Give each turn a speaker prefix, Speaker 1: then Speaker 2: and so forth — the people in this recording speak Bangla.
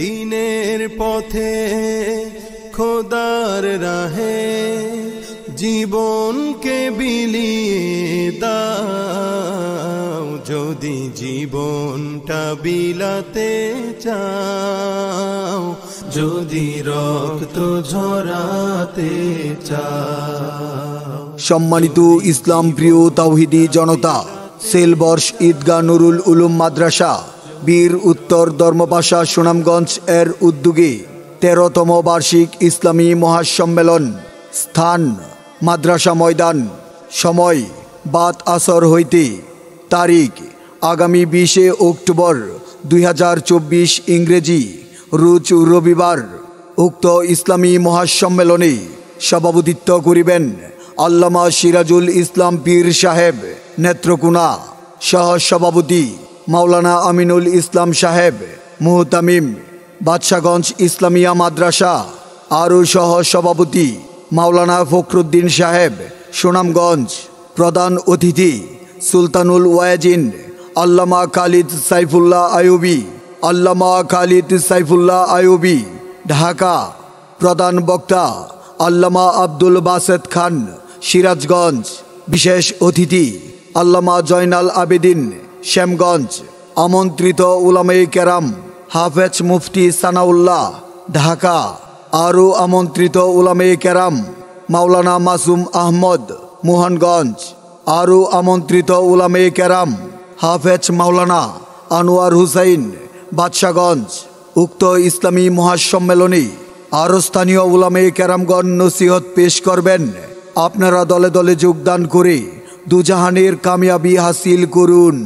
Speaker 1: দিনের পথে খোদার রাহে জীবনকে বিলিয়ে দাও, যদি জীবনটা বিলাতে চাও, যদি রক্ত ঝরাতে চাও।
Speaker 2: সম্মানিত ইসলাম প্রিয় তাওহীদি জনতা, সেলবর্ষ ঈদগাহ নুরুল উলুম মাদ্রাসা বীর উত্তর ধর্মপাশা সুনামগঞ্জ এর উদ্যোগে 13তম বার্ষিক ইসলামী মহাসম্মেলন। স্থান মাদ্রাসা ময়দান। সময় বাদ আসর হইতে। তারিখ আগামী 20 অক্টোবর 2024 ইংরেজি, রোজ রবিবার। উক্ত ইসলামী মহাসম্মেলনে সভাপতিত্ব করিবেন আল্লামা সিরাজুল ইসলাম পীর সাহেব নেত্রকোনা। সহ সভাপতি মাওলানা আমিনুল ইসলাম সাহেব মুহতামিম বাদশাগঞ্জ ইসলামিয়া মাদ্রাসা। আরও সহ সভাপতি মাওলানা ফখরুদ্দিন সাহেব সুনামগঞ্জ। প্রধান অতিথি সুলতানুল ওয়াজিন আল্লামা খালিদ সাইফুল্লাহ আইয়ুবী, আল্লামা খালিদ সাইফুল্লাহ আইয়ুবী ঢাকা। প্রধান বক্তা আল্লামা আব্দুল বাসেত খান সিরাজগঞ্জ। বিশেষ অতিথি আল্লামা জয়নাল আবেদিন শ্যামগঞ্জ। আমন্ত্রিত উলামায়ে কেরাম হাফেজ মুফতি সানাউল্লাহ ঢাকা। আরও আমন্ত্রিত উলামায়ে কেরাম মাওলানা মাসুম আহমদ মোহনগঞ্জ। আরও আমন্ত্রিত উলামায়ে কেরাম হাফেজ মাওলানা আনোয়ার হুসাইন বাদশাগঞ্জ। উক্ত ইসলামী মহাসম্মেলনে আরও স্থানীয় উলামায়ে কেরামগণ নসিহত পেশ করবেন। আপনারা দলে দলে যোগদান করে দুজাহানের কামিয়াবি হাসিল করুন।